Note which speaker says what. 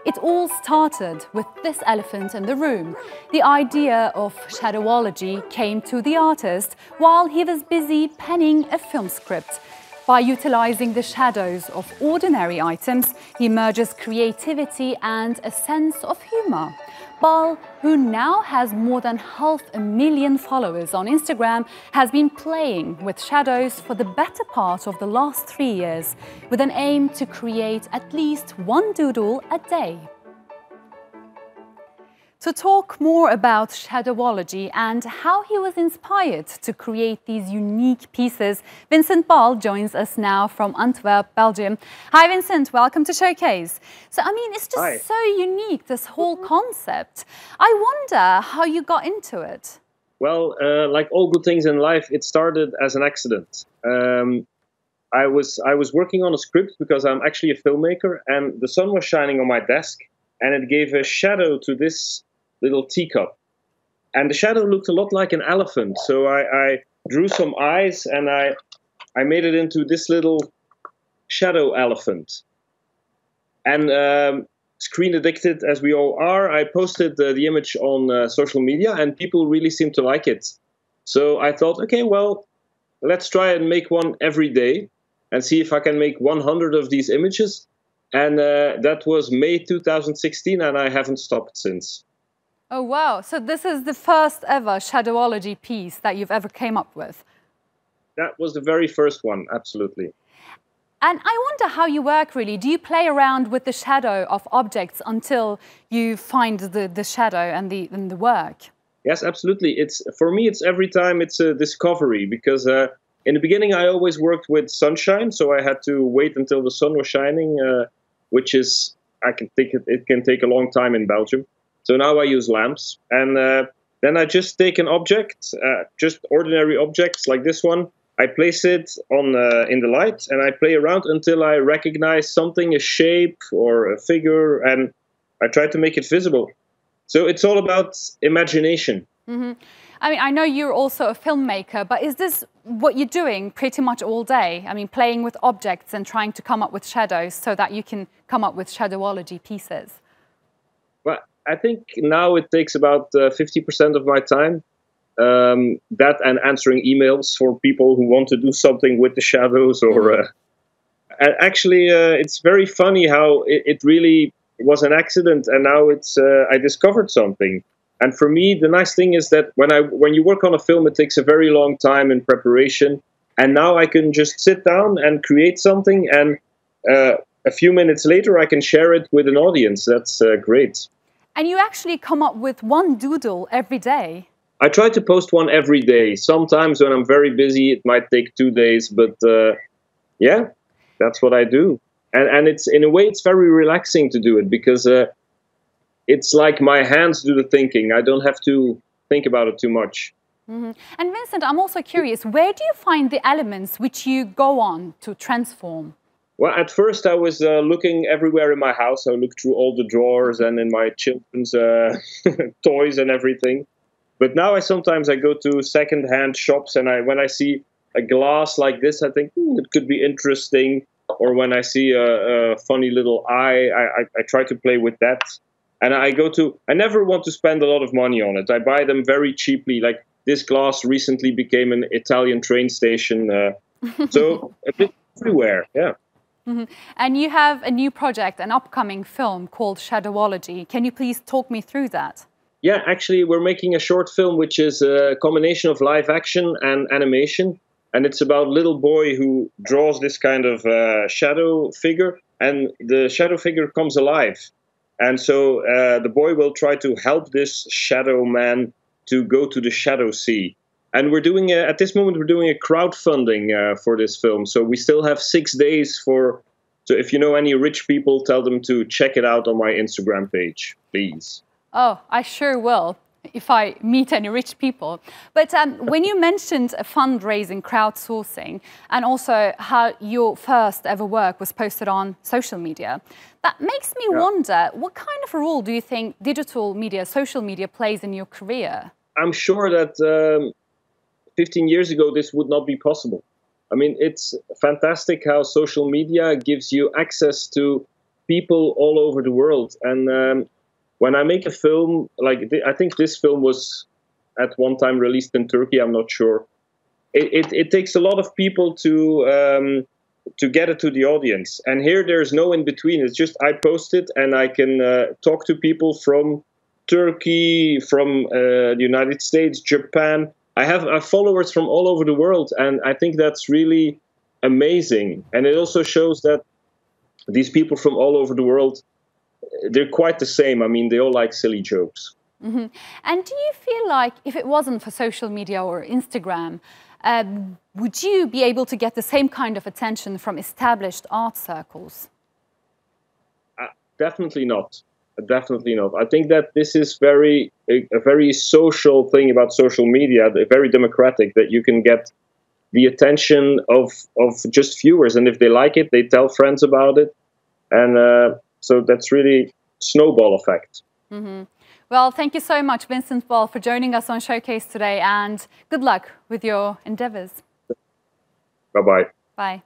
Speaker 1: It all started with this elephant in the room. The idea of Shadowology came to the artist while he was busy penning a film script. By utilizing the shadows of ordinary items, he merges creativity and a sense of humor. Bal, who now has more than 500,000 followers on Instagram, has been playing with shadows for the better part of the last 3 years, with an aim to create at least one doodle a day. To talk more about Shadowology and how he was inspired to create these unique pieces, Vincent Bal joins us now from Antwerp, Belgium. Hi Vincent, welcome to Showcase. So I mean, it's just so unique, this whole concept. I wonder how you got into it.
Speaker 2: Well, like all good things in life, it started as an accident. I was working on a script because I'm actually a filmmaker, and the sun was shining on my desk, and it gave a shadow to this little teacup, and the shadow looked a lot like an elephant. So I drew some eyes and I made it into this little shadow elephant. And screen addicted as we all are, I posted the image on social media, and people really seemed to like it. So I thought, okay, well, let's try and make one every day and see if I can make 100 of these images. And that was May 2016, and I haven't stopped since.
Speaker 1: Oh, wow. So this is the first ever Shadowology piece that you've ever came up with?
Speaker 2: That was the very first one, absolutely.
Speaker 1: And I wonder how you work, really. Do you play around with the shadow of objects until you find the shadow and the work?
Speaker 2: Yes, absolutely. For me, it's every time it's a discovery, because in the beginning, I always worked with sunshine, so I had to wait until the sun was shining, which is, I can think it can take a long time in Belgium. So now I use lamps, and then I just take an object, just ordinary objects like this one. I place it on in the light, and I play around until I recognize something, a shape or a figure, and I try to make it visible. So it's all about imagination.
Speaker 1: Mm-hmm. I mean, I know you're also a filmmaker, but is this what you're doing pretty much all day? I mean, playing with objects and trying to come up with shadows so that you can come up with Shadowology pieces?
Speaker 2: Well, I think now it takes about 50% of my time. That and answering emails for people who want to do something with the shadows. Or actually, it's very funny how it really was an accident, and now it's I discovered something. And for me, the nice thing is that when you work on a film, it takes a very long time in preparation. And now I can just sit down and create something, and a few minutes later, I can share it with an audience. That's great.
Speaker 1: And you actually come up with one doodle every day?
Speaker 2: I try to post one every day. Sometimes when I'm very busy, it might take 2 days. But yeah, that's what I do. And it's, in a way, it's very relaxing to do it, because it's like my hands do the thinking. I don't have to think about it too much.
Speaker 1: Mm-hmm. And Vincent, I'm also curious, where do you find the elements which you go on to transform?
Speaker 2: Well, at first I was looking everywhere in my house. I looked through all the drawers and in my children's toys and everything. But now I go to second-hand shops, and when I see a glass like this, I think it could be interesting. Or when I see a funny little eye, I try to play with that. And I never want to spend a lot of money on it. I buy them very cheaply. Like this glass recently became an Italian train station. So a bit everywhere, yeah.
Speaker 1: Mm-hmm. And you have a new project, an upcoming film called Shadowology. Can you please talk me through that?
Speaker 2: Yeah, actually, we're making a short film which is a combination of live action and animation. And it's about a little boy who draws this kind of shadow figure, and the shadow figure comes alive. And so the boy will try to help this shadow man to go to the shadow sea. And we're doing, at this moment, we're doing a crowdfunding for this film. So we still have 6 days so if you know any rich people, tell them to check it out on my Instagram page, please.
Speaker 1: Oh, I sure will, if I meet any rich people. But when you mentioned fundraising, crowdsourcing, and also how your first ever work was posted on social media, that makes me wonder, what kind of a role do you think digital media, social media plays in your career?
Speaker 2: I'm sure that 15 years ago, this would not be possible. I mean, it's fantastic how social media gives you access to people all over the world. And when I make a film, like I think this film was at one time released in Turkey, I'm not sure. It takes a lot of people to get it to the audience. And here there's no in between. It's just I post it and I can talk to people from Turkey, from the United States, Japan. I have followers from all over the world, and I think that's really amazing. And it also shows that these people from all over the world, they're quite the same. I mean, they all like silly jokes.
Speaker 1: Mm-hmm. And do you feel like if it wasn't for social media or Instagram, would you be able to get the same kind of attention from established art circles?
Speaker 2: Definitely not. Definitely not. I think that this is a very social thing about social media, very democratic, that you can get the attention of just viewers. And if they like it, they tell friends about it. And so that's really snowball effect.
Speaker 1: Mm-hmm. Well, thank you so much, Vincent Bal, for joining us on Showcase today, and good luck with your endeavors.
Speaker 2: Bye-bye.
Speaker 1: Bye.